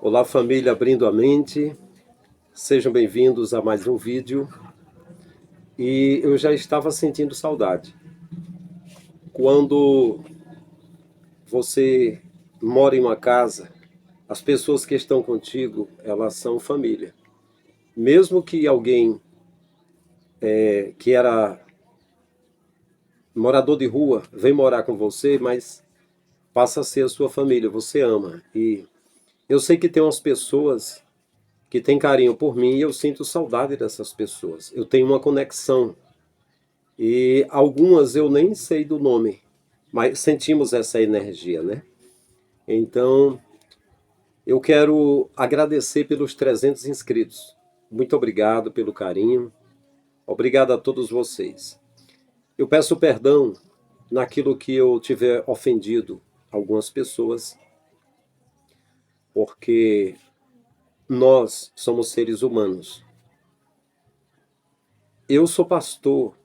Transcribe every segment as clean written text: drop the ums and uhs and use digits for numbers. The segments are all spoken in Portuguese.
Olá, família Abrindo a Mente, sejam bem-vindos a mais um vídeo. E eu já estava sentindo saudade. Quando você mora em uma casa, as pessoas que estão contigo, elas são família. Mesmo que alguém que era morador de rua vem morar com você, mas passa a ser a sua família, você ama. E eu sei que tem umas pessoas que têm carinho por mim e eu sinto saudade dessas pessoas. Eu tenho uma conexão. E algumas eu nem sei do nome, mas sentimos essa energia, né? Então, eu quero agradecer pelos 300 inscritos. Muito obrigado pelo carinho. Obrigado a todos vocês. Eu peço perdão naquilo que eu tiver ofendido algumas pessoas, porque nós somos seres humanos. Eu sou pastor,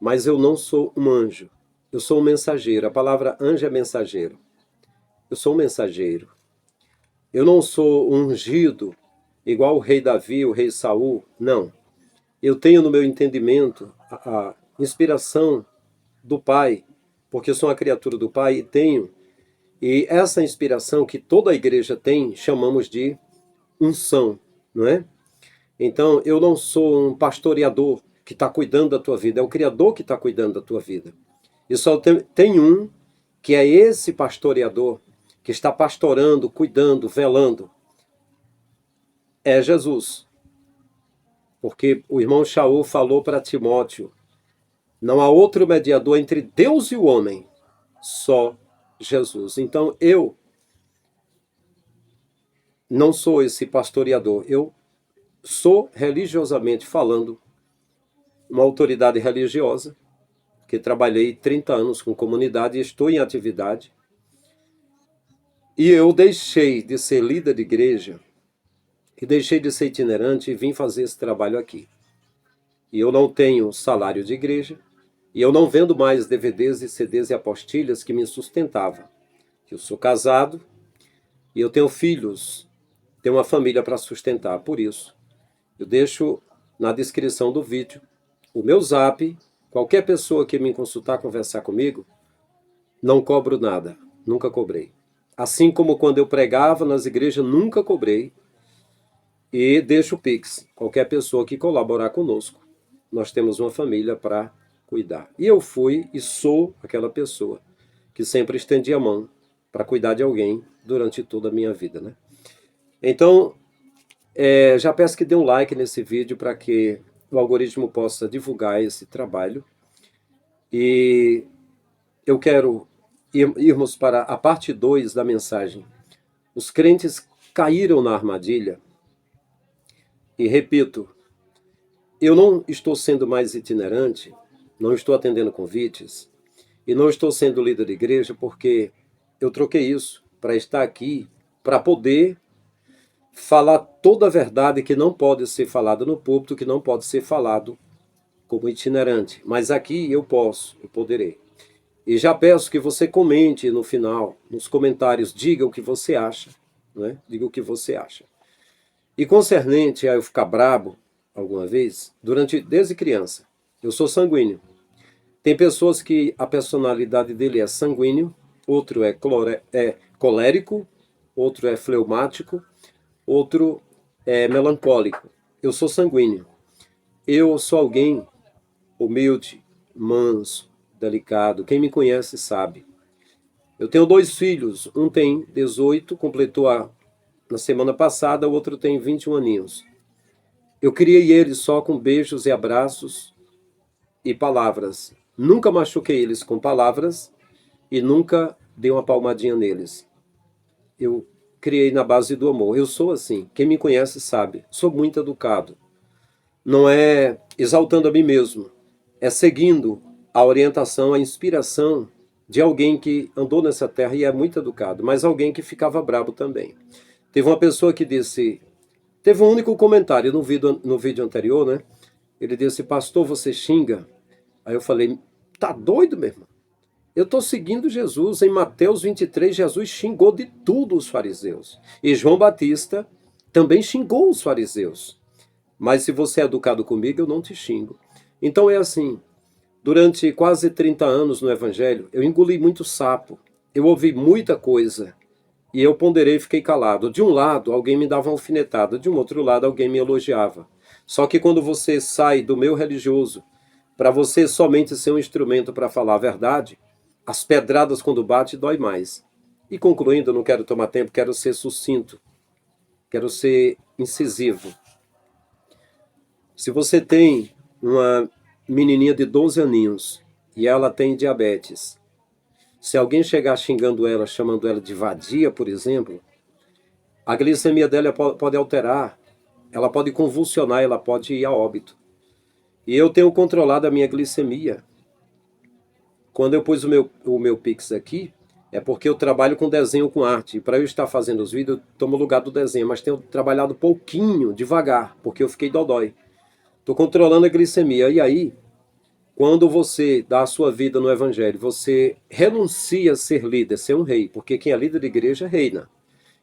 mas eu não sou um anjo. Eu sou um mensageiro. A palavra anjo é mensageiro. Eu sou um mensageiro. Eu não sou ungido igual o rei Davi, o rei Saul. Não. Eu tenho no meu entendimento a inspiração do Pai, porque eu sou uma criatura do Pai e tenho. E essa inspiração que toda a igreja tem, chamamos de unção, não é? Então, eu não sou um pastoreador que está cuidando da tua vida, é o Criador que está cuidando da tua vida. E só tem um, que é esse pastoreador, que está pastorando, cuidando, velando, é Jesus. Porque o irmão Shaul falou para Timóteo, não há outro mediador entre Deus e o homem, só Jesus. Então eu não sou esse pastoreador, eu sou, religiosamente falando, uma autoridade religiosa, que trabalhei 30 anos com comunidade e estou em atividade. E eu deixei de ser líder de igreja e deixei de ser itinerante e vim fazer esse trabalho aqui. E eu não tenho salário de igreja, e eu não vendo mais DVDs e CDs e apostilhas que me sustentavam. Eu sou casado e eu tenho filhos, tenho uma família para sustentar. Por isso, eu deixo na descrição do vídeo o meu zap. Qualquer pessoa que me consultar, conversar comigo, não cobro nada, nunca cobrei. Assim como quando eu pregava nas igrejas, nunca cobrei. E deixo o Pix. Qualquer pessoa que colaborar conosco, nós temos uma família para cuidar. E eu fui e sou aquela pessoa que sempre estendi a mão para cuidar de alguém durante toda a minha vida, né? Então, já peço que dê um like nesse vídeo para que o algoritmo possa divulgar esse trabalho. E eu quero irmos para a parte 2 da mensagem. Os crentes caíram na armadilha. E repito, eu não estou sendo mais itinerante, não estou atendendo convites, e não estou sendo líder de igreja porque eu troquei isso para estar aqui, para poder falar toda a verdade que não pode ser falada no púlpito, que não pode ser falado como itinerante. Mas aqui eu posso, eu poderei. E já peço que você comente no final, nos comentários, diga o que você acha, né? Diga o que você acha. E concernente a eu ficar brabo alguma vez, desde criança, eu sou sanguíneo. Tem pessoas que a personalidade dele é sanguíneo, outro é colérico, outro é fleumático, outro é melancólico. Eu sou sanguíneo. Eu sou alguém humilde, manso, delicado. Quem me conhece sabe. Eu tenho 2 filhos, um tem 18, completou na semana passada, o outro tem 21 aninhos. Eu criei eles só com beijos e abraços e palavras. Nunca machuquei eles com palavras e nunca dei uma palmadinha neles. Eu criei na base do amor. Eu sou assim. Quem me conhece sabe. Sou muito educado. Não é exaltando a mim mesmo. É seguindo a orientação, a inspiração de alguém que andou nessa terra e é muito educado, mas alguém que ficava bravo também. Teve uma pessoa que disse... Teve um único comentário no vídeo anterior, né? Ele disse, pastor, você xinga? Aí eu falei, tá doido, meu irmão? Eu estou seguindo Jesus. Em Mateus 23, Jesus xingou de tudo os fariseus. E João Batista também xingou os fariseus. Mas se você é educado comigo, eu não te xingo. Então é assim, durante quase 30 anos no Evangelho, eu engoli muito sapo. Eu ouvi muita coisa. E eu ponderei e fiquei calado. De um lado, alguém me dava uma alfinetada. De um outro lado, alguém me elogiava. Só que quando você sai do meio religioso, para você somente ser um instrumento para falar a verdade, as pedradas quando bate dói mais. E concluindo, eu não quero tomar tempo, quero ser sucinto, quero ser incisivo. Se você tem uma menininha de 12 aninhos e ela tem diabetes, se alguém chegar xingando ela, chamando ela de vadia, por exemplo, a glicemia dela pode alterar, ela pode convulsionar, ela pode ir a óbito. E eu tenho controlado a minha glicemia. Quando eu pus o meu Pix aqui, é porque eu trabalho com desenho, com arte. E para eu estar fazendo os vídeos, eu tomo lugar do desenho, mas tenho trabalhado pouquinho, devagar, porque eu fiquei dodói. Estou controlando a glicemia. E aí, quando você dá a sua vida no Evangelho, você renuncia a ser líder, ser um rei, porque quem é líder de igreja reina.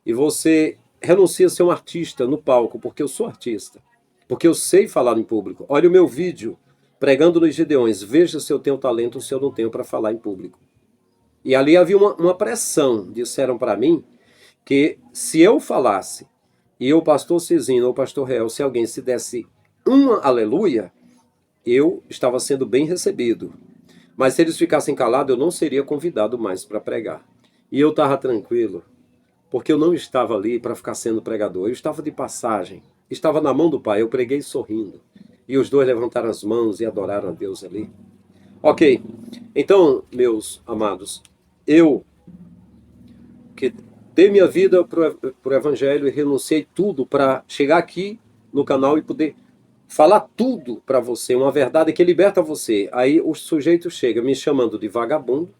E você renuncia a ser um artista no palco, porque eu sou artista. Porque eu sei falar em público. Olha o meu vídeo pregando nos Gideões. Veja se eu tenho talento ou se eu não tenho para falar em público. E ali havia uma pressão. Disseram para mim que se eu falasse, e o pastor Cizinho ou o pastor Real, se alguém se desse uma aleluia, eu estava sendo bem recebido. Mas se eles ficassem calados, eu não seria convidado mais para pregar. E eu estava tranquilo, porque eu não estava ali para ficar sendo pregador. Eu estava de passagem. Estava na mão do Pai. Eu preguei sorrindo. E os dois levantaram as mãos e adoraram a Deus ali. Ok. Então, meus amados, eu que dei minha vida para o Evangelho e renunciei tudo para chegar aqui no canal e poder falar tudo para você, uma verdade que liberta você. Aí o sujeito chega me chamando de vagabundo,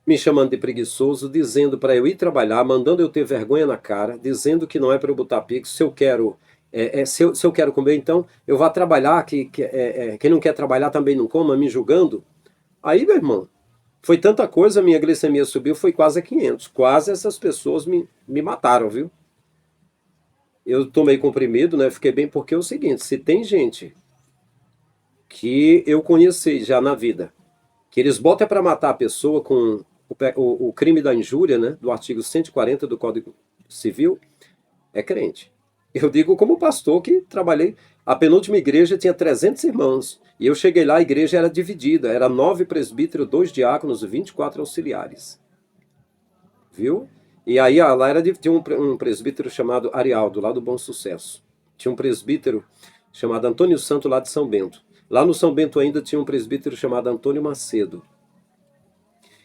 me chamando de preguiçoso, dizendo para eu ir trabalhar, mandando eu ter vergonha na cara, dizendo que não é para eu botar pix, se eu quero... se eu quero comer, então eu vá trabalhar, quem não quer trabalhar também não coma, me julgando. Aí, meu irmão, foi tanta coisa, minha glicemia subiu, foi quase a 500. Quase essas pessoas me mataram, viu? Eu tomei comprimido, né? Fiquei bem, porque é o seguinte, se tem gente que eu conheci já na vida, que eles botam para matar a pessoa com o crime da injúria, né? Do artigo 140 do Código Civil, é crente. Eu digo como pastor que trabalhei, a penúltima igreja tinha 300 irmãos, e eu cheguei lá, a igreja era dividida, era 9 presbíteros, 2 diáconos e 24 auxiliares. Viu? E aí lá tinha um presbítero chamado Arialdo, lá do Bom Sucesso. Tinha um presbítero chamado Antônio Santo, lá de São Bento. Lá no São Bento ainda tinha um presbítero chamado Antônio Macedo.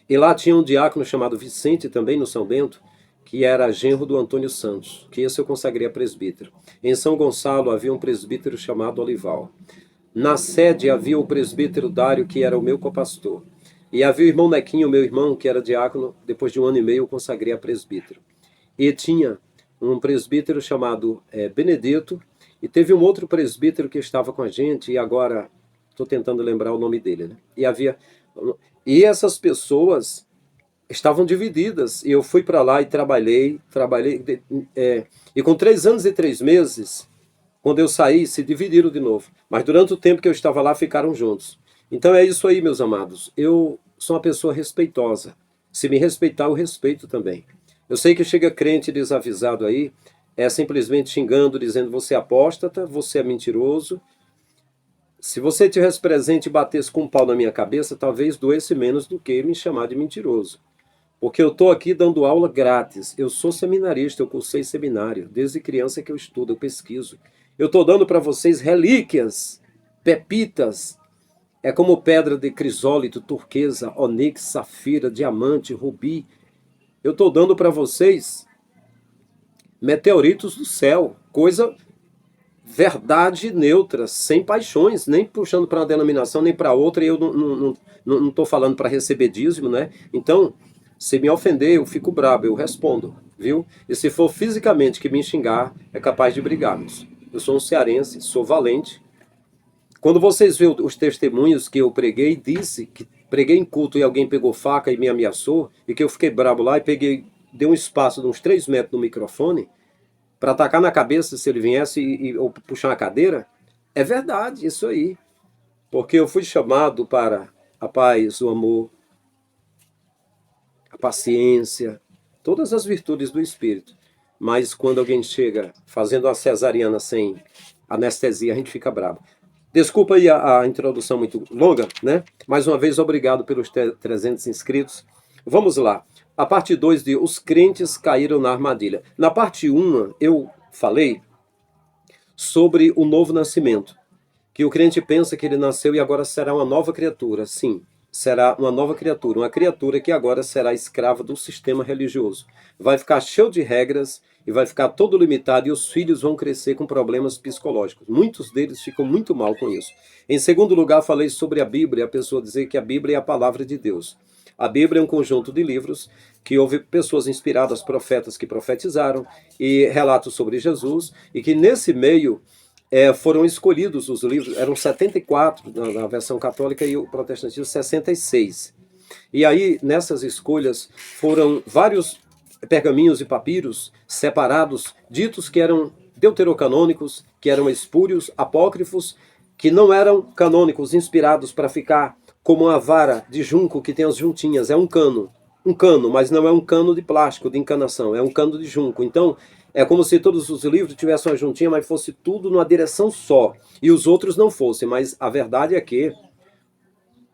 E lá tinha um diácono chamado Vicente, também no São Bento, que era genro do Antônio Santos, que esse eu consagrei a presbítero. Em São Gonçalo havia um presbítero chamado Olival. Na sede havia o presbítero Dário, que era o meu copastor. E havia o irmão Nequinho, meu irmão, que era diácono. Depois de 1 ano e meio eu consagrei a presbítero. E tinha um presbítero chamado Benedito, e teve um outro presbítero que estava com a gente, e agora estou tentando lembrar o nome dele, né? E essas pessoas estavam divididas, e eu fui para lá e trabalhei, e com 3 anos e 3 meses, quando eu saí, se dividiram de novo. Mas durante o tempo que eu estava lá, ficaram juntos. Então é isso aí, meus amados. Eu sou uma pessoa respeitosa. Se me respeitar, eu respeito também. Eu sei que chega crente desavisado aí, simplesmente xingando, dizendo você é apóstata, você é mentiroso. Se você tivesse presente e batesse com um pau na minha cabeça, talvez doesse menos do que me chamar de mentiroso. Porque eu estou aqui dando aula grátis. Eu sou seminarista, eu cursei seminário. Desde criança que eu estudo, eu pesquiso. Eu estou dando para vocês relíquias, pepitas. É como pedra de crisólito, turquesa, onix, safira, diamante, rubi. Eu estou dando para vocês meteoritos do céu. Coisa, verdade neutra, sem paixões, nem puxando para uma denominação, nem para outra. E eu não estou falando para receber dízimo, né? Então... se me ofender, eu fico brabo, eu respondo, viu? E se for fisicamente que me xingar, é capaz de brigarmos. Eu sou um cearense, sou valente. Quando vocês verem os testemunhos que eu preguei, disse que preguei em culto e alguém pegou faca e me ameaçou, e que eu fiquei brabo lá e peguei, dei um espaço de uns 3 metros no microfone para atacar na cabeça se ele viesse ou puxar uma cadeira, é verdade isso aí. Porque eu fui chamado para a paz, o amor, a paciência, todas as virtudes do Espírito. Mas quando alguém chega fazendo uma cesariana sem anestesia, a gente fica bravo. Desculpa aí a introdução muito longa, né? Mais uma vez, obrigado pelos 300 inscritos. Vamos lá. A parte 2 de Os crentes caíram na armadilha. Na parte 1, eu falei sobre o novo nascimento. Que o crente pensa que ele nasceu e agora será uma nova criatura. Sim, será uma nova criatura. Uma criatura que agora será escrava do sistema religioso. Vai ficar cheio de regras e vai ficar todo limitado, e os filhos vão crescer com problemas psicológicos. Muitos deles ficam muito mal com isso. Em segundo lugar, falei sobre a Bíblia, a pessoa dizer que a Bíblia é a palavra de Deus. A Bíblia é um conjunto de livros que houve pessoas inspiradas, profetas que profetizaram, e relatos sobre Jesus, e que nesse meio foram escolhidos os livros, eram 74 na versão católica e o protestantismo 66. E aí, nessas escolhas, foram vários pergaminhos e papiros separados, ditos que eram deuterocanônicos, que eram espúrios, apócrifos, que não eram canônicos, inspirados para ficar como uma vara de junco que tem as juntinhas, é um cano, mas não é um cano de plástico, de encanação, é um cano de junco. Então, é como se todos os livros tivessem uma juntinha, mas fosse tudo numa direção só, e os outros não fossem. Mas a verdade é que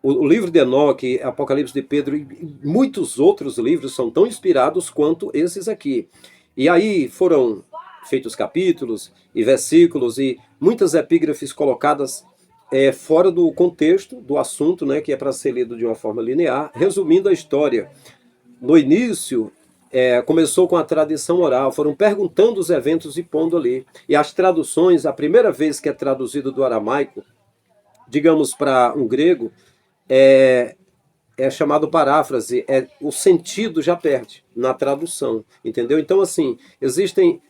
o livro de Enoque, Apocalipse de Pedro e muitos outros livros são tão inspirados quanto esses aqui. E aí foram feitos capítulos e versículos e muitas epígrafes colocadas fora do contexto do assunto, né, que é para ser lido de uma forma linear, resumindo a história. No início, começou com a tradição oral, foram perguntando os eventos e pondo ali. E as traduções, a primeira vez que é traduzido do aramaico, digamos para um grego, é chamado paráfrase, o sentido já perde na tradução, entendeu? Então, assim, existem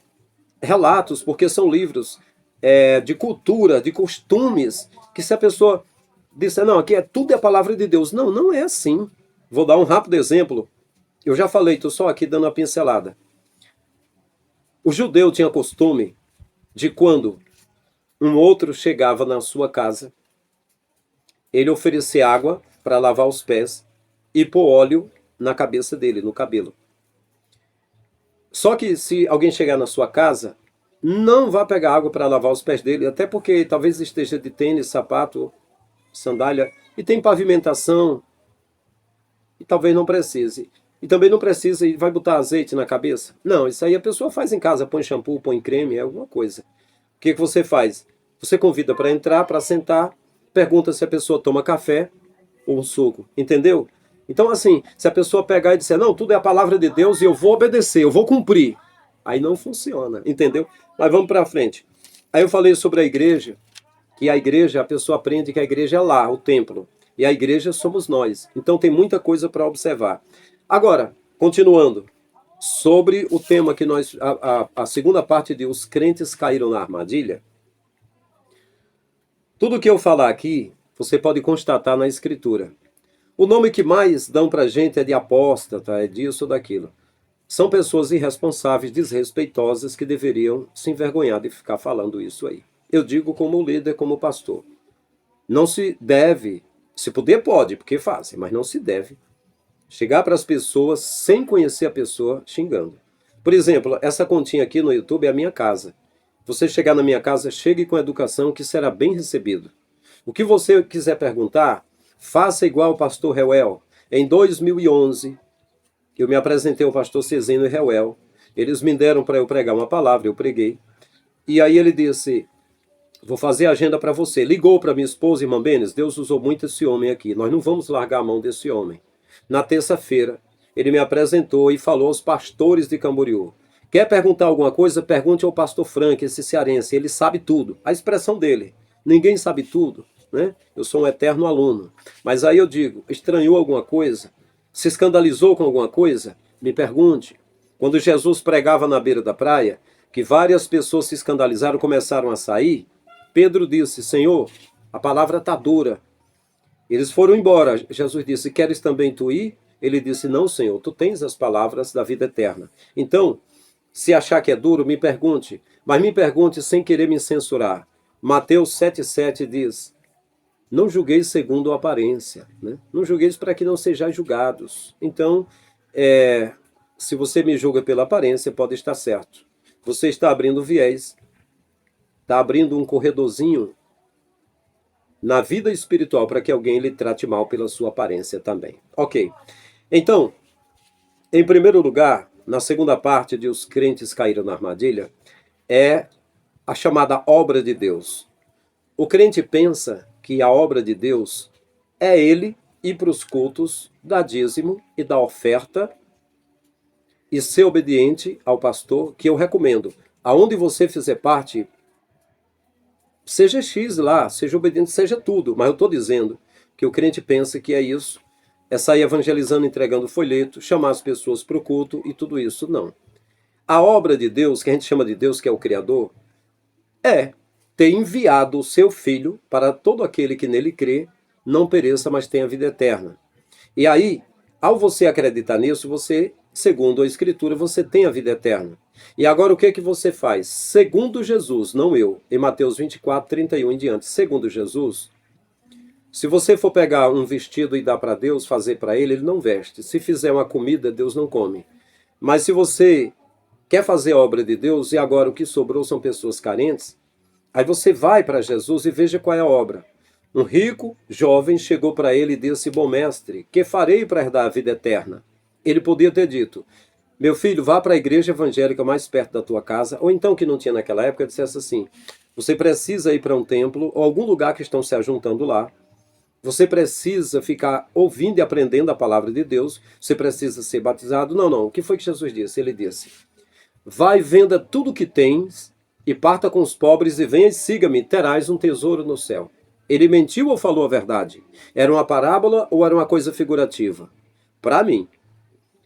relatos, porque são livros de cultura, de costumes, que se a pessoa disser, não, aqui tudo é a palavra de Deus. Não, não é assim. Vou dar um rápido exemplo. Eu já falei, estou só aqui dando uma pincelada. O judeu tinha costume de quando um outro chegava na sua casa, ele oferecer água para lavar os pés e pôr óleo na cabeça dele, no cabelo. Só que se alguém chegar na sua casa, não vá pegar água para lavar os pés dele, até porque talvez esteja de tênis, sapato, sandália, e tem pavimentação, e talvez não precise. E também não precisa e vai botar azeite na cabeça. Não, isso aí a pessoa faz em casa, põe shampoo, põe creme, é alguma coisa. O que você faz? Você convida para entrar, para sentar, pergunta se a pessoa toma café ou um suco, entendeu? Então, assim, se a pessoa pegar e disser, não, tudo é a palavra de Deus e eu vou obedecer, eu vou cumprir, aí não funciona, entendeu? Mas vamos para frente. Aí eu falei sobre a igreja, que a igreja, a pessoa aprende que a igreja é lá, o templo, e a igreja somos nós. Então tem muita coisa para observar. Agora, continuando, sobre o tema que nós, a segunda parte de Os crentes caíram na armadilha, tudo que eu falar aqui, você pode constatar na escritura. O nome que mais dão pra gente é de apóstata, é disso ou daquilo. São pessoas irresponsáveis, desrespeitosas, que deveriam se envergonhar de ficar falando isso aí. Eu digo como líder, como pastor. Não se deve, se puder pode, porque fazem, mas não se deve chegar para as pessoas sem conhecer a pessoa xingando. Por exemplo, essa continha aqui no YouTube é a minha casa. Você chegar na minha casa, chegue com educação que será bem recebido. O que você quiser perguntar, faça igual o pastor Reuel. Em 2011, eu me apresentei ao pastor Cezino e Reuel. Eles me deram para eu pregar uma palavra, eu preguei. E aí ele disse, vou fazer a agenda para você. Ligou para minha esposa, irmã Benes, Deus usou muito esse homem aqui. Nós não vamos largar a mão desse homem. Na terça-feira, ele me apresentou e falou aos pastores de Camboriú. Quer perguntar alguma coisa? Pergunte ao pastor Frank, esse cearense, ele sabe tudo. A expressão dele, ninguém sabe tudo, né? Eu sou um eterno aluno. Mas aí eu digo, estranhou alguma coisa? Se escandalizou com alguma coisa? Me pergunte. Quando Jesus pregava na beira da praia, que várias pessoas se escandalizaram, começaram a sair, Pedro disse, Senhor, a palavra está dura. Eles foram embora. Jesus disse: queres também tu ir? Ele disse: não, Senhor, tu tens as palavras da vida eterna. Então, se achar que é duro, me pergunte, mas me pergunte sem querer me censurar. Mateus 7,7 diz: não julgueis segundo a aparência, né? Não julgueis para que não sejais julgados. Então, se você me julga pela aparência, pode estar certo. Você está abrindo viés, está abrindo um corredorzinho na vida espiritual para que alguém lhe trate mal pela sua aparência também. Ok. Então, em primeiro lugar, na segunda parte de os crentes caíram na armadilha, é a chamada obra de Deus. O crente pensa que a obra de Deus é ele ir para os cultos, dar dízimo e dar oferta e ser obediente ao pastor, que eu recomendo. Aonde você fizer parte, seja X lá, seja obediente, seja tudo. Mas eu estou dizendo que o crente pensa que é isso, é sair evangelizando, entregando folheto, chamar as pessoas para o culto e tudo isso. Não. A obra de Deus, que a gente chama de Deus, que é o Criador, é ter enviado o seu Filho para todo aquele que nele crê, não pereça, mas tenha vida eterna. E aí, ao você acreditar nisso, você, segundo a Escritura, você tem a vida eterna. E agora o que é que você faz? Segundo Jesus, não eu, em Mateus 24, 31 em diante, segundo Jesus, se você for pegar um vestido e dar para Deus, fazer para ele, ele não veste. Se fizer uma comida, Deus não come. Mas se você quer fazer a obra de Deus e agora o que sobrou são pessoas carentes, aí você vai para Jesus e veja qual é a obra. Um rico jovem chegou para ele e disse: bom mestre, que farei para herdar a vida eterna? Ele podia ter dito: meu filho, vá para a igreja evangélica mais perto da tua casa, ou então, que não tinha naquela época, dissesse assim: você precisa ir para um templo ou algum lugar que estão se ajuntando lá, você precisa ficar ouvindo e aprendendo a palavra de Deus, você precisa ser batizado. Não, não, o que foi que Jesus disse? Ele disse: vai, venda tudo o que tens e parta com os pobres e venha e siga-me, terás um tesouro no céu. Ele mentiu ou falou a verdade? Era uma parábola ou era uma coisa figurativa? Para mim.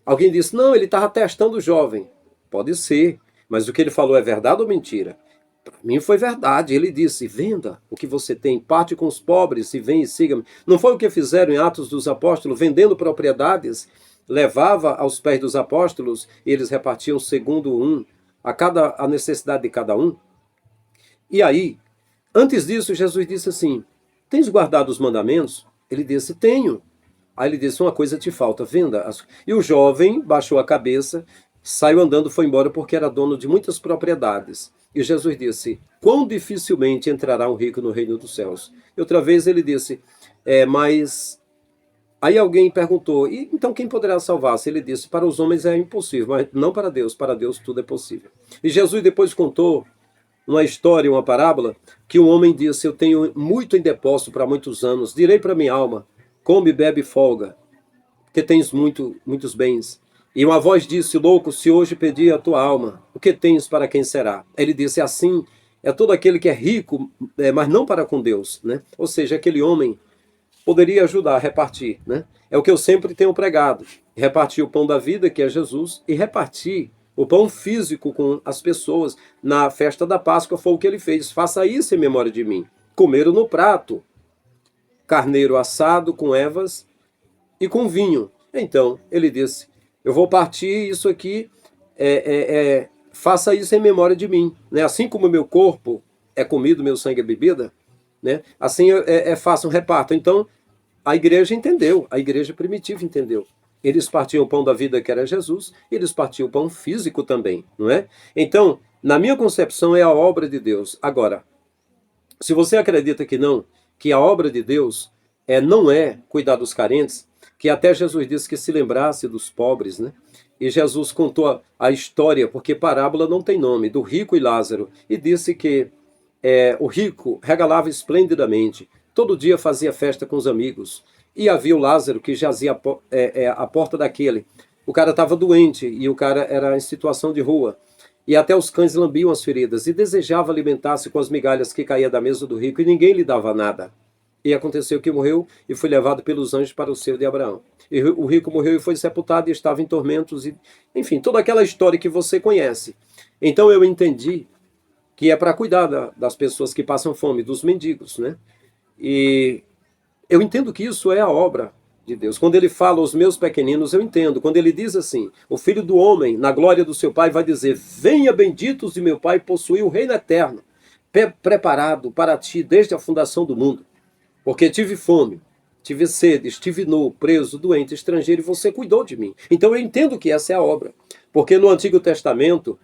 Alguém disse: não, ele estava testando o jovem. Pode ser, mas o que ele falou é verdade ou mentira? Para mim foi verdade. Ele disse: venda o que você tem, parte com os pobres e vem e siga-me. Não foi o que fizeram em Atos dos Apóstolos, vendendo propriedades, levava aos pés dos apóstolos e eles repartiam segundo a necessidade de cada um? E aí, antes disso, Jesus disse assim: tens guardado os mandamentos? Ele disse: tenho. Aí ele disse: uma coisa te falta, venda. E o jovem baixou a cabeça, saiu andando, foi embora porque era dono de muitas propriedades. E Jesus disse: quão dificilmente entrará um rico no reino dos céus. E outra vez ele disse: mas... Aí alguém perguntou: e então quem poderá salvar-se? Ele disse: para os homens é impossível, mas não para Deus tudo é possível. E Jesus depois contou uma história, uma parábola, que um homem disse: eu tenho muito em depósito para muitos anos, direi para minha alma: come, bebe e folga, porque tens muitos bens. E uma voz disse: louco, se hoje pedir a tua alma, o que tens para quem será? Ele disse: assim é todo aquele que é rico, mas não para com Deus, né? Ou seja, aquele homem poderia ajudar a repartir, né? É o que eu sempre tenho pregado: repartir o pão da vida, que é Jesus, e repartir o pão físico com as pessoas. Na festa da Páscoa foi o que ele fez: faça isso em memória de mim. Comeram no prato carneiro assado com ervas e com vinho. Então ele disse: eu vou partir isso aqui, faça isso em memória de mim, né? Assim como o meu corpo é comido, meu sangue é bebida, né? Assim faça um reparto. Então a igreja entendeu, a igreja primitiva entendeu. Eles partiam o pão da vida, que era Jesus, e eles partiam o pão físico também, não é? Então, na minha concepção, é a obra de Deus. Agora, se você acredita que não, que a obra de Deus não é cuidar dos carentes, que até Jesus disse que se lembrasse dos pobres, né? E Jesus contou a história, porque parábola não tem nome, do rico e Lázaro, e disse que o rico regalava esplendidamente, todo dia fazia festa com os amigos, e havia o Lázaro que jazia à porta daquele. O cara estava doente e o cara era em situação de rua. E até os cães lambiam as feridas, e desejava alimentar-se com as migalhas que caía da mesa do rico, e ninguém lhe dava nada. E aconteceu que morreu e foi levado pelos anjos para o seio de Abraão. E o rico morreu e foi sepultado e estava em tormentos, e, enfim, toda aquela história que você conhece. Então eu entendi que é para cuidar das pessoas que passam fome, dos mendigos, né? E Eu entendo que isso é a obra de Deus. Quando ele fala aos meus pequeninos, eu entendo. Quando ele diz assim, o Filho do Homem, na glória do seu Pai, vai dizer, venha benditos de meu Pai, possuir o reino eterno, preparado para ti desde a fundação do mundo. Porque tive fome, tive sede, estive nu, preso, doente, estrangeiro, e você cuidou de mim. Então eu entendo que essa é a obra. Porque no Antigo Testamento,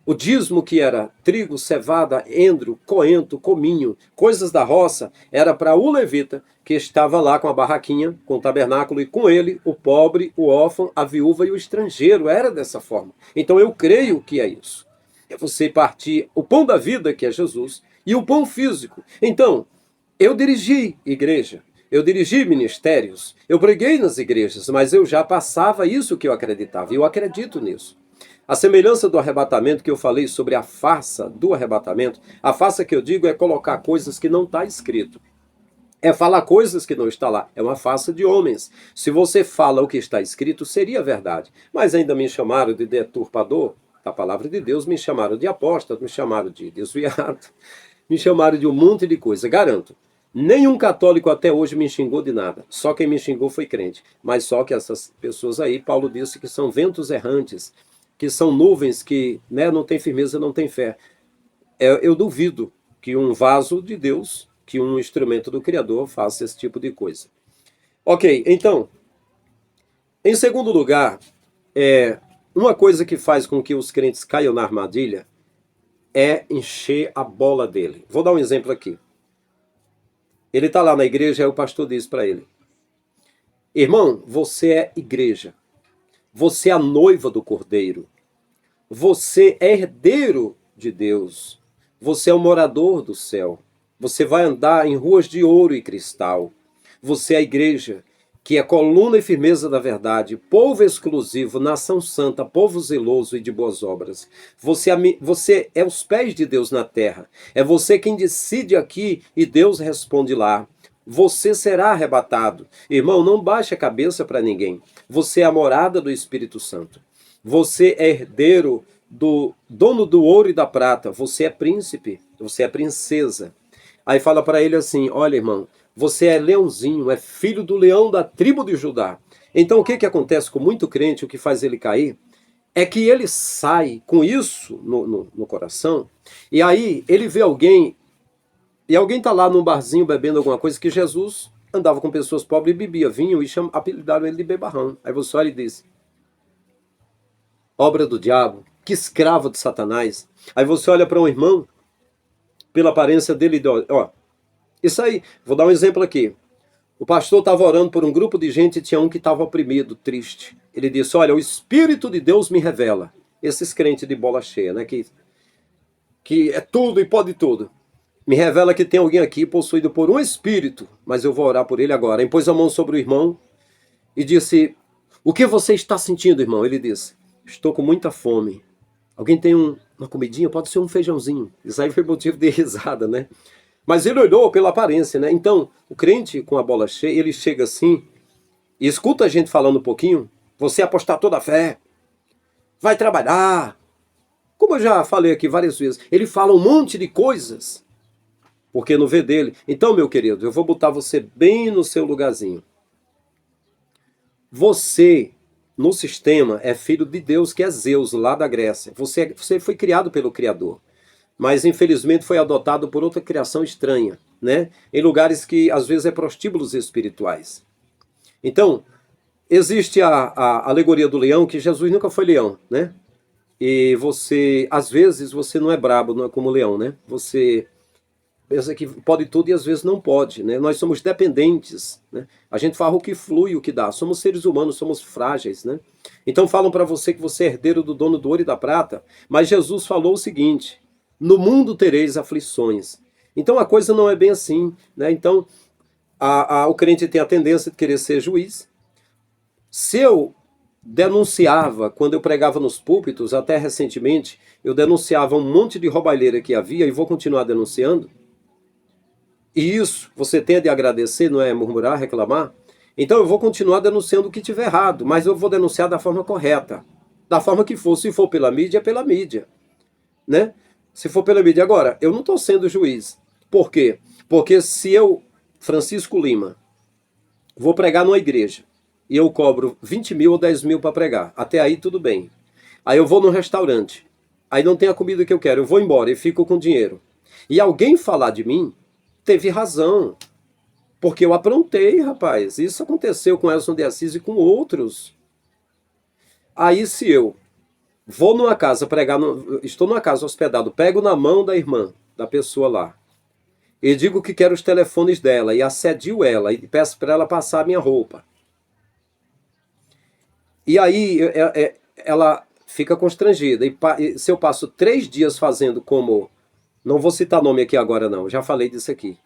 o dízimo, que era trigo, cevada, endro, coentro, cominho, coisas da roça, era para o levita, que estava lá com a barraquinha, com o tabernáculo, e com ele o pobre, o órfão, a viúva e o estrangeiro. Era dessa forma. Então eu creio que é isso. É você partir o pão da vida, que é Jesus, e o pão físico. Então, eu dirigi igreja, eu dirigi ministérios, eu preguei nas igrejas, mas eu já passava isso que eu acreditava, e eu acredito nisso. A semelhança do arrebatamento que eu falei sobre a farsa do arrebatamento, a farsa que eu digo é colocar coisas que não está escrito. É falar coisas que não está lá. É uma farsa de homens. Se você fala o que está escrito, seria verdade. Mas ainda me chamaram de deturpador da palavra de Deus, me chamaram de apóstolo, me chamaram de desviado, me chamaram de um monte de coisa. Garanto, nenhum católico até hoje me xingou de nada. Só quem me xingou foi crente. Mas só que essas pessoas aí, Paulo disse que são ventos errantes, que são nuvens que, né, não tem firmeza, não tem fé. Eu duvido que um vaso de Deus, que um instrumento do Criador faça esse tipo de coisa. Ok, então, em segundo lugar, uma coisa que faz com que os crentes caiam na armadilha é encher a bola dele. Vou dar um exemplo aqui. Ele está lá na igreja, aí o pastor diz para ele, irmão, você é igreja. Você é a noiva do Cordeiro. Você é herdeiro de Deus. Você é o morador do céu. Você vai andar em ruas de ouro e cristal. Você é a igreja, que é coluna e firmeza da verdade, povo exclusivo, nação santa, povo zeloso e de boas obras. Você é os pés de Deus na terra. É você quem decide aqui e Deus responde lá. Você será arrebatado. Irmão, não baixe a cabeça para ninguém. Você é a morada do Espírito Santo. Você é herdeiro do dono do ouro e da prata. Você é príncipe. Você é princesa. Aí fala para ele assim, olha, irmão, você é leãozinho, é filho do leão da tribo de Judá. Então o que acontece com muito crente, o que faz ele cair, é que ele sai com isso no coração, e aí ele vê alguém, e alguém está lá num barzinho bebendo alguma coisa, que Jesus andava com pessoas pobres e bebia vinho, e apelidaram ele de bebarrão. Aí você olha e diz, obra do diabo, que escravo de Satanás. Aí você olha para um irmão, pela aparência dele, ó, isso aí, vou dar um exemplo aqui. O pastor estava orando por um grupo de gente e tinha um que estava oprimido, triste. Ele disse, olha, o Espírito de Deus me revela. Esses crentes de bola cheia, né, que é tudo e pode tudo. Me revela que tem alguém aqui possuído por um espírito, mas eu vou orar por ele agora. Aí pôs a mão sobre o irmão e disse, o que você está sentindo, irmão? Ele disse, estou com muita fome. Alguém tem uma comidinha? Pode ser um feijãozinho. Isso aí foi motivo de risada, né? Mas ele olhou pela aparência, né? Então, o crente com a bola cheia, ele chega assim e escuta a gente falando um pouquinho, você apostar toda a fé, vai trabalhar. Como eu já falei aqui várias vezes, ele fala um monte de coisas, porque não vê dele. Então, meu querido, eu vou botar você bem no seu lugarzinho. Você, no sistema, é filho de Deus, que é Zeus, lá da Grécia. Você foi criado pelo Criador. Mas infelizmente foi adotado por outra criação estranha, né? Em lugares que às vezes é prostíbulos espirituais. Então, existe a alegoria do leão, que Jesus nunca foi leão, né? E você, às vezes, você não é brabo, não é como leão, né? Você pensa que pode tudo e às vezes não pode, né? Nós somos dependentes, né? A gente fala o que flui, o que dá. Somos seres humanos, somos frágeis, né? Então falam para você que você é herdeiro do dono do ouro e da prata, mas Jesus falou o seguinte, no mundo tereis aflições. Então a coisa não é bem assim, né? Então o crente tem a tendência de querer ser juiz. Se eu denunciava, quando eu pregava nos púlpitos, até recentemente, eu denunciava um monte de roubalheira que havia, e vou continuar denunciando, e isso você tem de agradecer, não é murmurar, reclamar, então eu vou continuar denunciando o que tiver errado, mas eu vou denunciar da forma correta, da forma que for. Se for pela mídia, é pela mídia, né? Se for pela mídia. Agora, eu não estou sendo juiz. Por quê? Porque se eu Francisco Lima, vou pregar numa igreja e eu cobro 20 mil ou 10 mil para pregar. Até aí tudo bem. Aí eu vou num restaurante, aí não tem a comida que eu quero, eu vou embora e fico com dinheiro. E alguém falar de mim, teve razão. Porque eu aprontei, rapaz. Isso aconteceu com Edson de Assis e com outros. Aí se eu vou numa casa pregar, estou numa casa hospedado, pego na mão da irmã, da pessoa lá, e digo que quero os telefones dela, e assedio ela, e peço para ela passar a minha roupa. E aí ela fica constrangida. E se eu passo 3 dias fazendo como... Não vou citar nome aqui agora não, já falei disso aqui.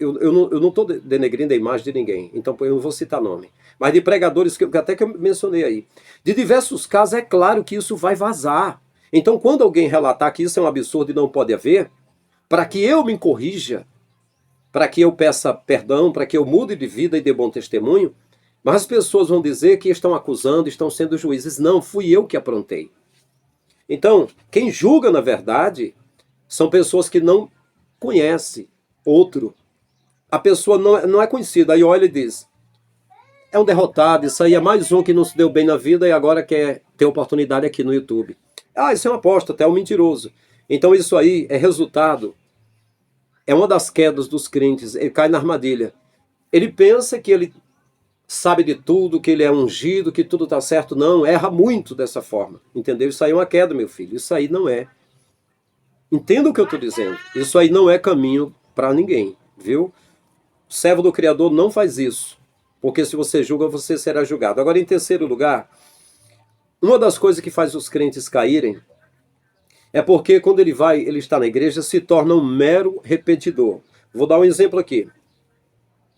Eu não estou denegrindo a imagem de ninguém, então eu não vou citar nome. Mas de pregadores, até que eu mencionei aí. De diversos casos, é claro que isso vai vazar. Então, quando alguém relatar que isso é um absurdo e não pode haver, para que eu me corrija, para que eu peça perdão, para que eu mude de vida e dê bom testemunho, mas as pessoas vão dizer que estão acusando, estão sendo juízes. Não, fui eu que aprontei. Então, quem julga, na verdade, são pessoas que não conhecem outro. A pessoa não é conhecida, aí olha e diz, é um derrotado, isso aí é mais um que não se deu bem na vida e agora quer ter oportunidade aqui no YouTube. Ah, isso é uma aposta, até um mentiroso. Então isso aí é resultado, é uma das quedas dos crentes, ele cai na armadilha. Ele pensa que ele sabe de tudo, que ele é ungido, que tudo está certo. Não, erra muito dessa forma, entendeu? Isso aí é uma queda, meu filho, isso aí não é. Entenda o que eu estou dizendo, isso aí não é caminho para ninguém, viu? O servo do Criador não faz isso, porque se você julga, você será julgado. Agora, em terceiro lugar, uma das coisas que faz os crentes caírem é porque quando ele está na igreja, se torna um mero repetidor. Vou dar um exemplo aqui.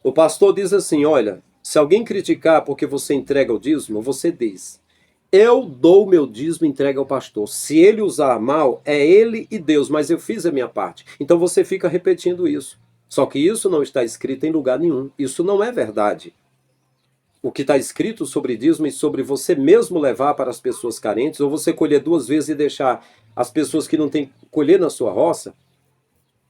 O pastor diz assim, olha, se alguém criticar porque você entrega o dízimo, você diz, eu dou meu dízimo e entrego ao pastor. Se ele usar mal, é ele e Deus, mas eu fiz a minha parte. Então você fica repetindo isso. Só que isso não está escrito em lugar nenhum. Isso não é verdade. O que está escrito sobre dízimo e sobre você mesmo levar para as pessoas carentes, ou você colher 2 vezes e deixar as pessoas que não têm colher na sua roça,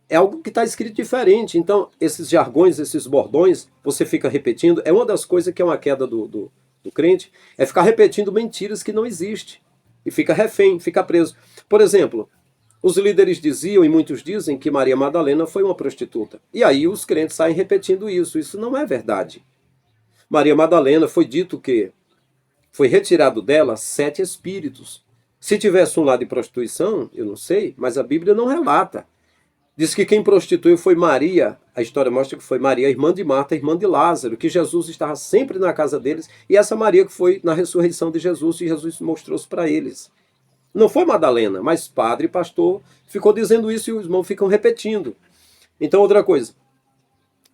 é algo que está escrito diferente. Então, esses jargões, esses bordões, você fica repetindo. É uma das coisas que é uma queda do crente, é ficar repetindo mentiras que não existem. E fica refém, fica preso. Por exemplo, os líderes diziam, e muitos dizem, que Maria Madalena foi uma prostituta. E aí os crentes saem repetindo isso. Isso não é verdade. Maria Madalena foi dito que foi retirado dela 7 espíritos. Se tivesse um lado de prostituição, eu não sei, mas a Bíblia não relata. Diz que quem prostituiu foi Maria, a história mostra que foi Maria, irmã de Marta, irmã de Lázaro, que Jesus estava sempre na casa deles, e essa Maria que foi na ressurreição de Jesus, e Jesus mostrou-se para eles. Não foi Madalena, mas padre e pastor ficou dizendo isso e os irmãos ficam repetindo. Então, outra coisa,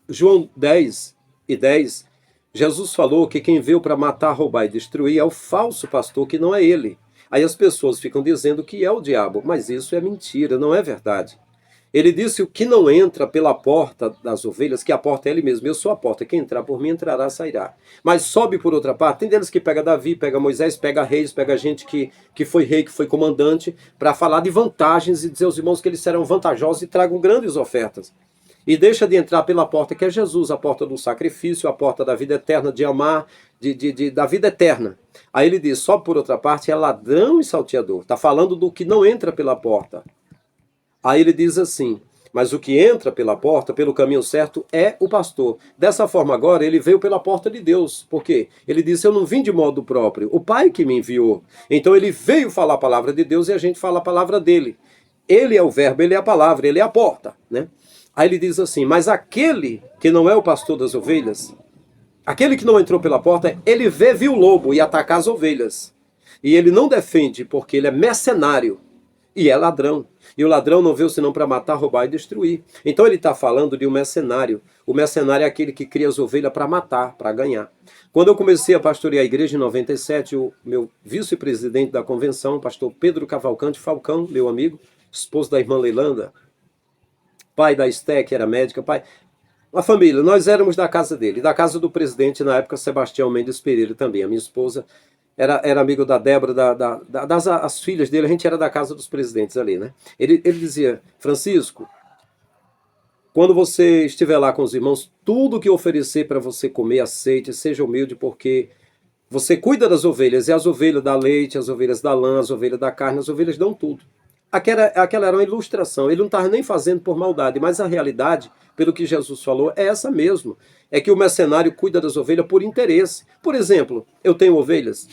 João 10:10, Jesus falou que quem veio para matar, roubar e destruir é o falso pastor, que não é ele. Aí as pessoas ficam dizendo que é o diabo, mas isso é mentira, não é verdade. Ele disse o que não entra pela porta das ovelhas, que a porta é ele mesmo. Eu sou a porta, quem entrar por mim entrará, sairá. Mas sobe por outra parte, tem deles que pega Davi, pega Moisés, pega reis, pega gente que foi rei, que foi comandante, para falar de vantagens e dizer aos irmãos que eles serão vantajosos e tragam grandes ofertas. E deixa de entrar pela porta que é Jesus, a porta do sacrifício, a porta da vida eterna, de amar, da vida eterna. Aí ele diz, sobe por outra parte, é ladrão e salteador. Está falando do que não entra pela porta. Aí ele diz assim, mas o que entra pela porta, pelo caminho certo, é o pastor. Dessa forma agora, ele veio pela porta de Deus. Por quê? Ele disse, eu não vim de modo próprio, o Pai que me enviou. Então ele veio falar a palavra de Deus e a gente fala a palavra dele. Ele é o verbo, ele é a palavra, ele é a porta, né? Aí ele diz assim, mas aquele que não é o pastor das ovelhas, aquele que não entrou pela porta, ele viu o lobo e atacar as ovelhas. E ele não defende porque ele é mercenário e é ladrão. E o ladrão não veio senão para matar, roubar e destruir. Então ele está falando de um mercenário. O mercenário é aquele que cria as ovelhas para matar, para ganhar. Quando eu comecei a pastorear a igreja em 97, o meu vice-presidente da convenção, pastor Pedro Cavalcante Falcão, meu amigo, esposo da irmã Leilanda, pai da Esté, que era médica, pai... Uma família, nós éramos da casa dele, da casa do presidente, na época, Sebastião Mendes Pereira também. A minha esposa era amigo da Débora, as filhas dele, a gente era da casa dos presidentes ali, né? Ele dizia, Francisco, Quando você estiver lá com os irmãos, tudo que oferecer para você comer, aceite, seja humilde, porque você cuida das ovelhas, e as ovelhas dão leite, as ovelhas dão lã, as ovelhas dão carne, as ovelhas dão tudo. Aquela era uma ilustração, ele não estava nem fazendo por maldade, mas a realidade, pelo que Jesus falou, é essa mesmo. É que o mercenário cuida das ovelhas por interesse. Por exemplo, eu tenho ovelhas.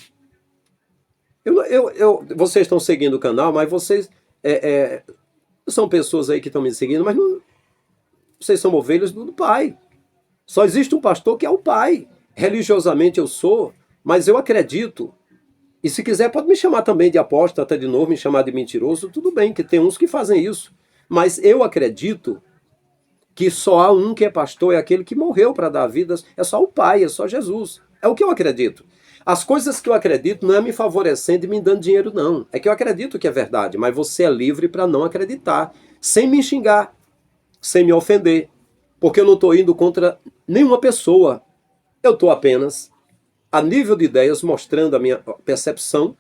Vocês estão seguindo o canal, mas vocês são pessoas aí que estão me seguindo, mas não, vocês são ovelhas do Pai. Só existe um pastor que é o Pai. Religiosamente eu sou, mas eu acredito. E se quiser, pode me chamar também de apóstata de novo, me chamar de mentiroso, tudo bem, que tem uns que fazem isso. Mas eu acredito que só há um que é pastor, é aquele que morreu para dar vidas, é só o Pai, é só Jesus. É o que eu acredito. As coisas que eu acredito não é me favorecendo e me dando dinheiro, não. É que eu acredito que é verdade, mas você é livre para não acreditar, sem me xingar, sem me ofender, porque eu não estou indo contra nenhuma pessoa. Eu estou apenas, a nível de ideias, mostrando a minha percepção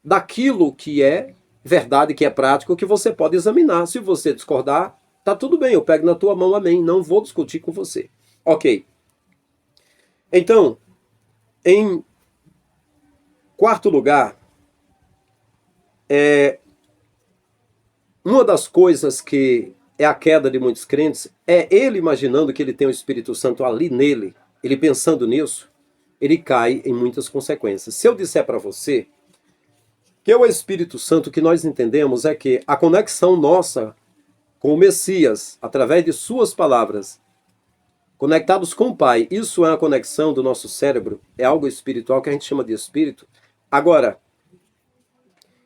daquilo que é verdade, que é prático, que você pode examinar. Se você discordar, tá tudo bem, eu pego na tua mão, amém. Não vou discutir com você. Ok. Então, em quarto lugar, uma das coisas que é a queda de muitos crentes é ele imaginando que ele tem o Espírito Santo ali nele, ele pensando nisso, ele cai em muitas consequências. Se eu disser para você que é o Espírito Santo, que nós entendemos é que a conexão nossa com o Messias, através de suas palavras, conectados com o Pai, isso é uma conexão do nosso cérebro, é algo espiritual que a gente chama de espírito. Agora,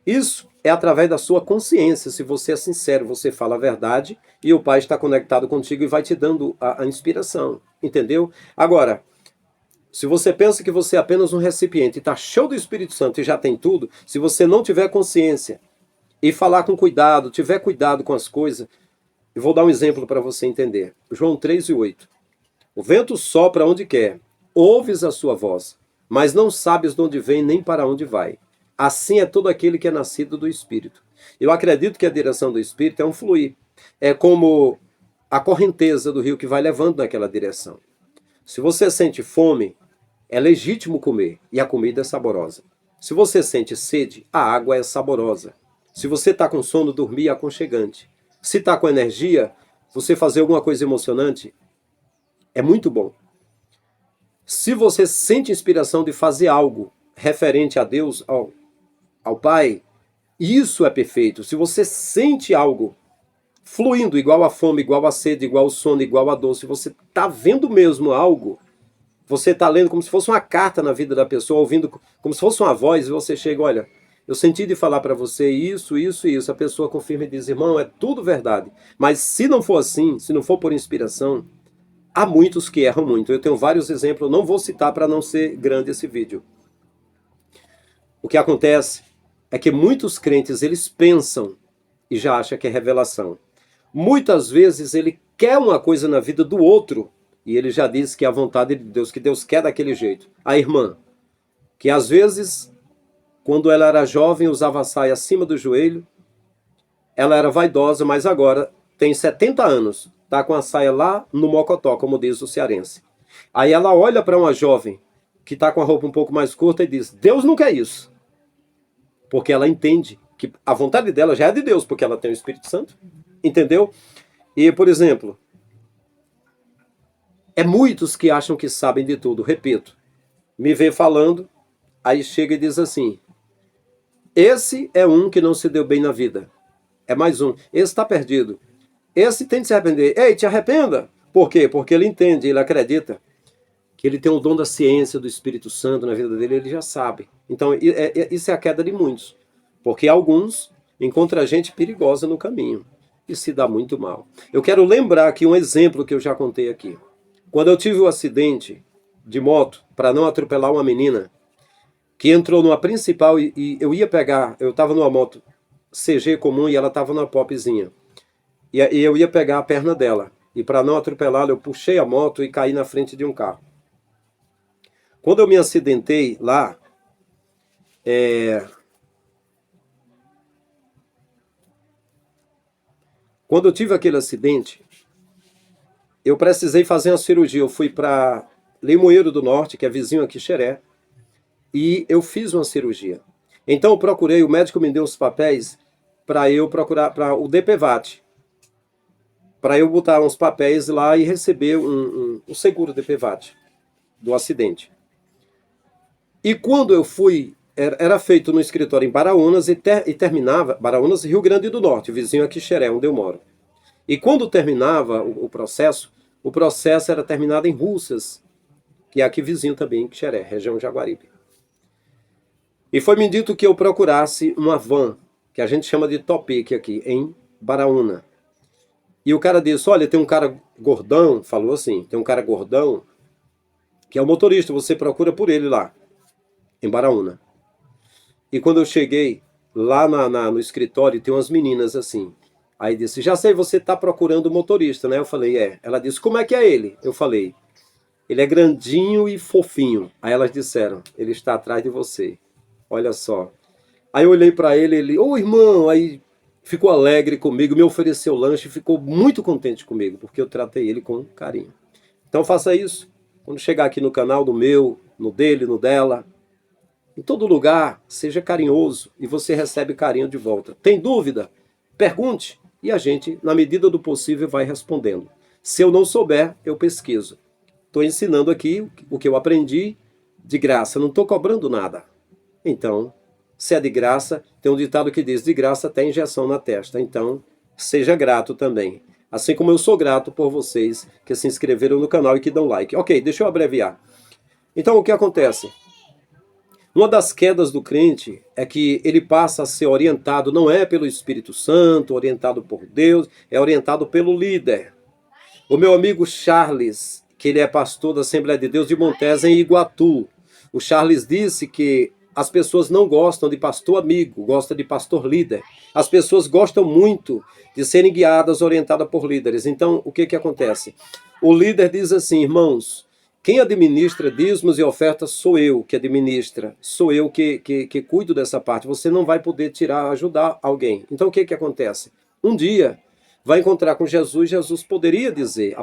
isso é através da sua consciência, se você é sincero, você fala a verdade e o Pai está conectado contigo e vai te dando a inspiração, entendeu? Agora, se você pensa que você é apenas um recipiente e está show do Espírito Santo e já tem tudo, se você não tiver consciência e falar com cuidado, tiver cuidado com as coisas, eu vou dar um exemplo para você entender. João 3:8. O vento sopra onde quer, ouves a sua voz, mas não sabes de onde vem nem para onde vai. Assim é todo aquele que é nascido do Espírito. Eu acredito que a direção do Espírito é um fluir. É como a correnteza do rio que vai levando naquela direção. Se você sente fome, é legítimo comer e a comida é saborosa. Se você sente sede, a água é saborosa. Se você está com sono, dormir é aconchegante. Se está com energia, você fazer alguma coisa emocionante é muito bom. Se você sente inspiração de fazer algo referente a Deus, ao Pai, isso é perfeito. Se você sente algo fluindo, igual a fome, igual a sede, igual ao sono, igual a dor, se você está vendo mesmo algo, você está lendo como se fosse uma carta na vida da pessoa, ouvindo como se fosse uma voz, e você chega, olha, eu senti de falar para você isso, isso e isso. A pessoa confirma e diz, irmão, é tudo verdade. Mas se não for assim, se não for por inspiração, há muitos que erram muito. Eu tenho vários exemplos, não vou citar para não ser grande esse vídeo. O que acontece é que muitos crentes, eles pensam e já acham que é revelação. Muitas vezes ele quer uma coisa na vida do outro e ele já diz que é a vontade de Deus, que Deus quer daquele jeito. A irmã, que às vezes, quando ela era jovem, usava a saia acima do joelho, ela era vaidosa, mas agora tem 70 anos, tá com a saia lá no mocotó, como diz o cearense. Aí ela olha para uma jovem que está com a roupa um pouco mais curta e diz, Deus não quer isso. Porque ela entende que a vontade dela já é de Deus, porque ela tem o Espírito Santo. Entendeu? E, por exemplo, é muitos que acham que sabem de tudo. Repito, me vê falando, aí chega e diz assim, esse é um que não se deu bem na vida. É mais um. Esse está perdido. Esse tem de se arrepender. Ei, te arrependa. Por quê? Porque ele entende, ele acredita que ele tem o dom da ciência, do Espírito Santo na vida dele, ele já sabe. Então, isso é a queda de muitos. Porque alguns encontram gente perigosa no caminho e se dá muito mal. Eu quero lembrar aqui um exemplo que eu já contei aqui. Quando eu tive o acidente de moto, para não atropelar uma menina, que entrou numa principal e eu ia pegar, eu estava numa moto CG comum e ela estava numa popzinha. E eu ia pegar a perna dela. E para não atropelá-la, eu puxei a moto e caí na frente de um carro. Quando eu me acidentei lá, quando eu tive aquele acidente, eu precisei fazer uma cirurgia. Eu fui para Limoeiro do Norte, que é vizinho aqui, Xeré, e eu fiz uma cirurgia. Então eu procurei, o médico me deu os papéis para eu procurar para o DPVAT, para eu botar uns papéis lá e receber um seguro DPVAT do acidente. E quando eu fui, era feito no escritório em Baraunas e terminava, Baraunas, Rio Grande do Norte, vizinho aqui, Xeré, onde eu moro. E quando terminava o processo era terminado em Russas, que é aqui vizinho também, em Xeré, região de Jaguaribe. E foi me dito que eu procurasse uma van, que a gente chama de Topic aqui, em Baraúna. E o cara disse, olha, tem um cara gordão, falou assim, tem um cara gordão, que é o motorista, você procura por ele lá, em Baraúna. E quando eu cheguei lá no escritório, tem umas meninas assim. Aí disse, já sei, você está procurando o motorista, né? Eu falei, é. Ela disse, como é que é ele? Eu falei, ele é grandinho e fofinho. Aí elas disseram, ele está atrás de você. Olha só. Aí eu olhei para ele, ô irmão, aí ficou alegre comigo, me ofereceu lanche, ficou muito contente comigo, porque eu tratei ele com carinho. Então faça isso. Quando chegar aqui no canal, no meu, no dele, no dela, em todo lugar, seja carinhoso e você recebe carinho de volta. Tem dúvida? Pergunte e a gente, na medida do possível, vai respondendo. Se eu não souber, eu pesquiso. Estou ensinando aqui o que eu aprendi de graça, não estou cobrando nada. Então, se é de graça, tem um ditado que diz, de graça até injeção na testa. Então, seja grato também. Assim como eu sou grato por vocês que se inscreveram no canal e que dão like. Ok, deixa eu abreviar. Então, o que acontece? Uma das quedas do crente é que ele passa a ser orientado, não é pelo Espírito Santo, orientado por Deus, é orientado pelo líder. O meu amigo Charles, que ele é pastor da Assembleia de Deus de Montes, em Iguatu. O Charles disse que as pessoas não gostam de pastor amigo, gostam de pastor líder. As pessoas gostam muito de serem guiadas, orientadas por líderes. Então, o que acontece? O líder diz assim, irmãos, quem administra dízimos e ofertas sou eu que administra, sou eu que cuido dessa parte. Você não vai poder ajudar alguém. Então, o que acontece? Um dia, vai encontrar com Jesus, Jesus poderia dizer,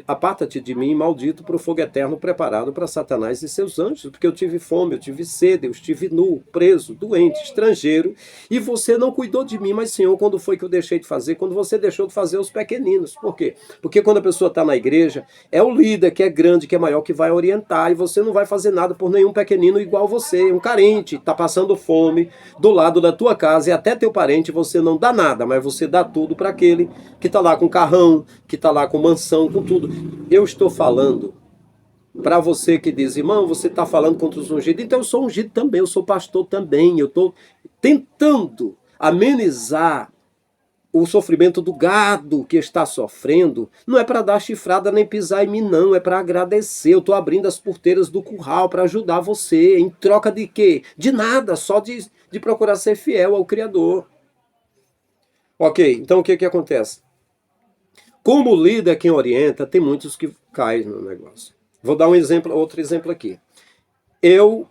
aparta-te de mim, maldito, para o fogo eterno preparado para Satanás e seus anjos, porque eu tive fome, eu tive sede, eu estive nu, preso, doente, estrangeiro, e você não cuidou de mim, mas Senhor, quando foi que eu deixei de fazer? Quando você deixou de fazer os pequeninos. Por quê? Porque quando a pessoa está na igreja, é o líder que é grande, que é maior, que vai orientar, e você não vai fazer nada por nenhum pequenino igual você, um carente, está passando fome do lado da tua casa, e até teu parente você não dá nada, mas você dá tudo para aquele que está lá com carrão, que está lá com mansão, com tudo. Eu estou falando para você que diz, irmão, você está falando contra os ungidos. Então eu sou ungido também, eu sou pastor também. Eu estou tentando amenizar o sofrimento do gado que está sofrendo. Não é para dar chifrada nem pisar em mim, não. É para agradecer. Eu estou abrindo as porteiras do curral para ajudar você. Em troca de quê? De nada, só de procurar ser fiel ao Criador. Ok, então o que acontece? Como líder, quem orienta, tem muitos que caem no negócio. Vou dar outro exemplo aqui. Eu,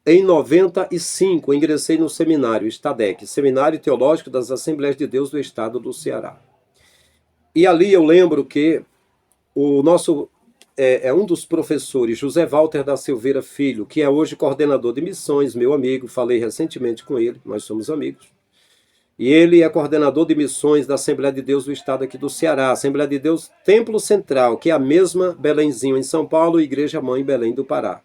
em 95, ingressei no seminário Estadec, Seminário Teológico das Assembleias de Deus do Estado do Ceará. E ali eu lembro que o nosso um dos professores, José Walter da Silveira Filho, que é hoje coordenador de missões, meu amigo, falei recentemente com ele, nós somos amigos. E ele é coordenador de missões da Assembleia de Deus do Estado aqui do Ceará, Assembleia de Deus Templo Central, que é a mesma Belenzinho em São Paulo, Igreja Mãe Belém do Pará.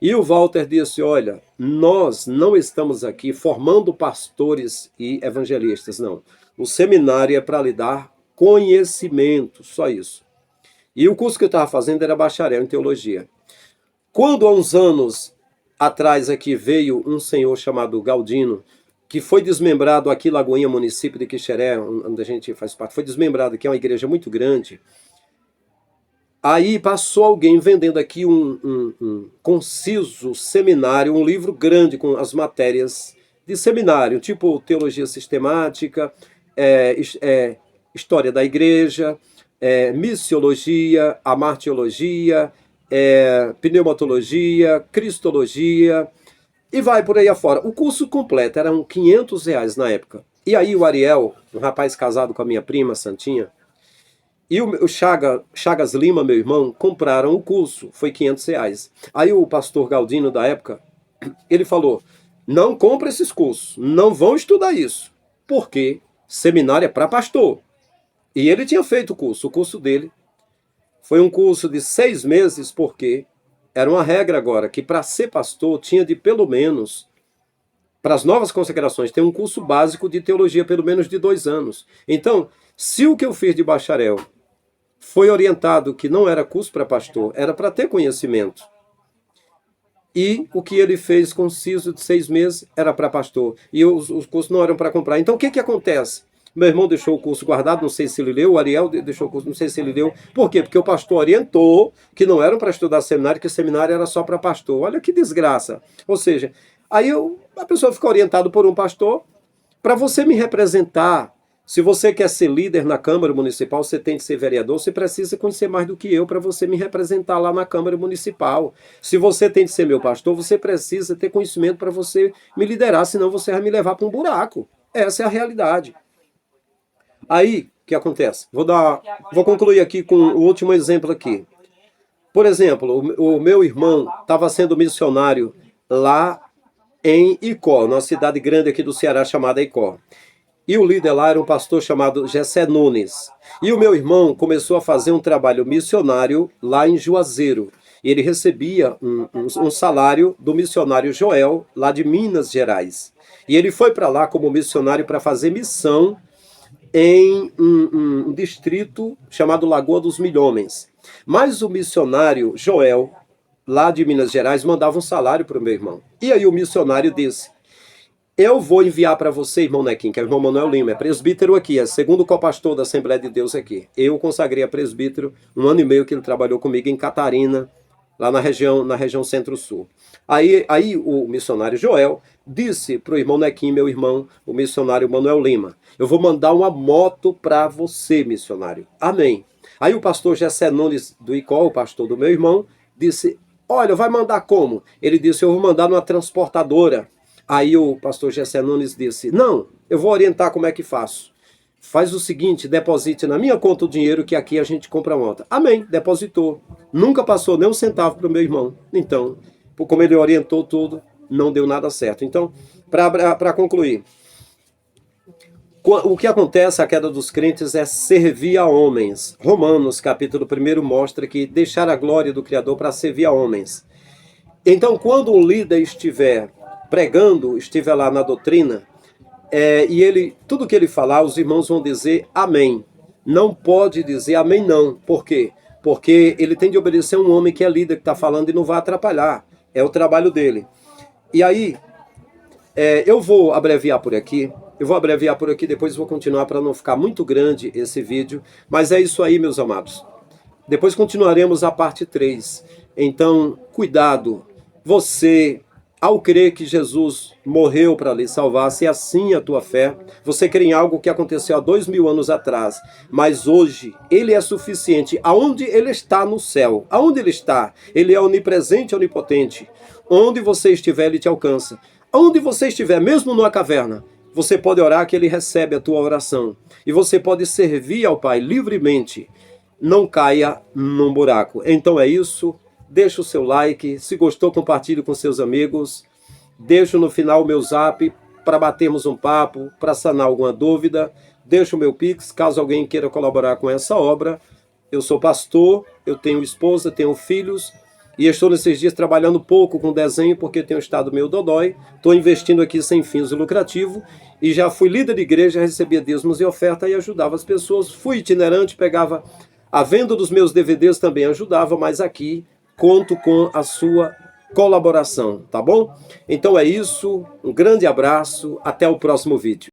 E o Walter disse, olha, nós não estamos aqui formando pastores e evangelistas, não. O seminário é para lhe dar conhecimento, só isso. E o curso que eu estava fazendo era bacharel em teologia. Quando há uns anos atrás aqui veio um senhor chamado Galdino, que foi desmembrado aqui, Lagoinha, município de Quixeré, onde a gente faz parte, foi desmembrado aqui, é uma igreja muito grande. Aí passou alguém vendendo aqui um conciso seminário, um livro grande com as matérias de seminário, tipo teologia sistemática, história da igreja, missiologia, amartiologia, pneumatologia, cristologia, e vai por aí afora. O curso completo era R$500 na época. E aí o Ariel, um rapaz casado com a minha prima, Santinha, E o Chagas Lima, meu irmão, compraram o curso, foi R$ 500. Aí o pastor Galdino, da época, ele falou, não compra esses cursos, não vão estudar isso, porque seminário é para pastor. E ele tinha feito o curso dele foi um curso de 6 meses, porque era uma regra agora, que para ser pastor tinha de pelo menos, para as novas consagrações, ter um curso básico de teologia pelo menos de 2 anos. Então, se o que eu fiz de bacharel foi orientado que não era curso para pastor, era para ter conhecimento. E o que ele fez conciso de 6 meses era para pastor. E os cursos não eram para comprar. Então o que acontece? Meu irmão deixou o curso guardado, não sei se ele leu, o Ariel deixou o curso, não sei se ele leu. Por quê? Porque o pastor orientou que não eram para estudar seminário, que seminário era só para pastor. Olha que desgraça. Ou seja, aí a pessoa fica orientada por um pastor. Para você me representar, se você quer ser líder na Câmara Municipal, você tem que ser vereador, você precisa conhecer mais do que eu para você me representar lá na Câmara Municipal. Se você tem que ser meu pastor, você precisa ter conhecimento para você me liderar, senão você vai me levar para um buraco. Essa é a realidade. Aí, o que acontece? Vou concluir aqui com o último exemplo aqui. Por exemplo, o meu irmão estava sendo missionário lá em Icó, numa cidade grande aqui do Ceará chamada Icó. E o líder lá era um pastor chamado Gessé Nunes. E o meu irmão começou a fazer um trabalho missionário lá em Juazeiro. E ele recebia um salário do missionário Joel, lá de Minas Gerais. E ele foi para lá como missionário para fazer missão em um distrito chamado Lagoa dos Milhomens. Mas o missionário Joel, lá de Minas Gerais, mandava um salário para o meu irmão. E aí o missionário disse, eu vou enviar para você, irmão Nequim, que é o irmão Manuel Lima, é presbítero aqui, é segundo co-pastor da Assembleia de Deus aqui. Eu consagrei a presbítero 1 ano e meio que ele trabalhou comigo em Catarina, lá na região Centro-Sul. Aí o missionário Joel disse para o irmão Nequim, meu irmão, o missionário Manuel Lima, eu vou mandar uma moto para você, missionário. Amém. Aí o pastor Gessé Nunes do Icó, o pastor do meu irmão, disse, olha, vai mandar como? Ele disse, eu vou mandar numa transportadora. Aí o pastor Gessé Nunes disse, não, eu vou orientar como é que faço. Faz o seguinte, deposite na minha conta o dinheiro que aqui a gente compra a moto. Amém, depositou. Nunca passou nem um centavo para o meu irmão. Então, como ele orientou tudo, não deu nada certo. Então, para concluir, o que acontece, a queda dos crentes, é servir a homens. Romanos, capítulo 1, mostra que deixar a glória do Criador para servir a homens. Então, quando um líder estiver pregando, estiver lá na doutrina, e tudo que ele falar, os irmãos vão dizer amém. Não pode dizer amém não. Por quê? Porque ele tem de obedecer um homem que é líder, que está falando e não vai atrapalhar. É o trabalho dele. E aí, eu vou abreviar por aqui. Depois vou continuar para não ficar muito grande esse vídeo. Mas é isso aí, meus amados. Depois continuaremos a parte 3. Então, cuidado. Você, ao crer que Jesus morreu para lhe salvar, se assim a tua fé, você crê em algo que aconteceu há 2000 anos atrás, mas hoje ele é suficiente. Aonde ele está no céu? Aonde ele está? Ele é onipresente, onipotente. Onde você estiver, ele te alcança. Onde você estiver, mesmo numa caverna, você pode orar que ele recebe a tua oração. E você pode servir ao Pai livremente. Não caia num buraco. Então é isso. Deixa o seu like. Se gostou, compartilhe com seus amigos. Deixo no final o meu zap para batermos um papo, para sanar alguma dúvida. Deixo o meu Pix, caso alguém queira colaborar com essa obra. Eu sou pastor, eu tenho esposa, tenho filhos. E estou nesses dias trabalhando pouco com desenho, porque tenho estado meio dodói. Estou investindo aqui sem fins lucrativos. E já fui líder de igreja, recebia dízimos e oferta e ajudava as pessoas. Fui itinerante, pegava a venda dos meus DVDs, também ajudava, mas aqui conto com a sua colaboração, tá bom? Então é isso, um grande abraço, até o próximo vídeo.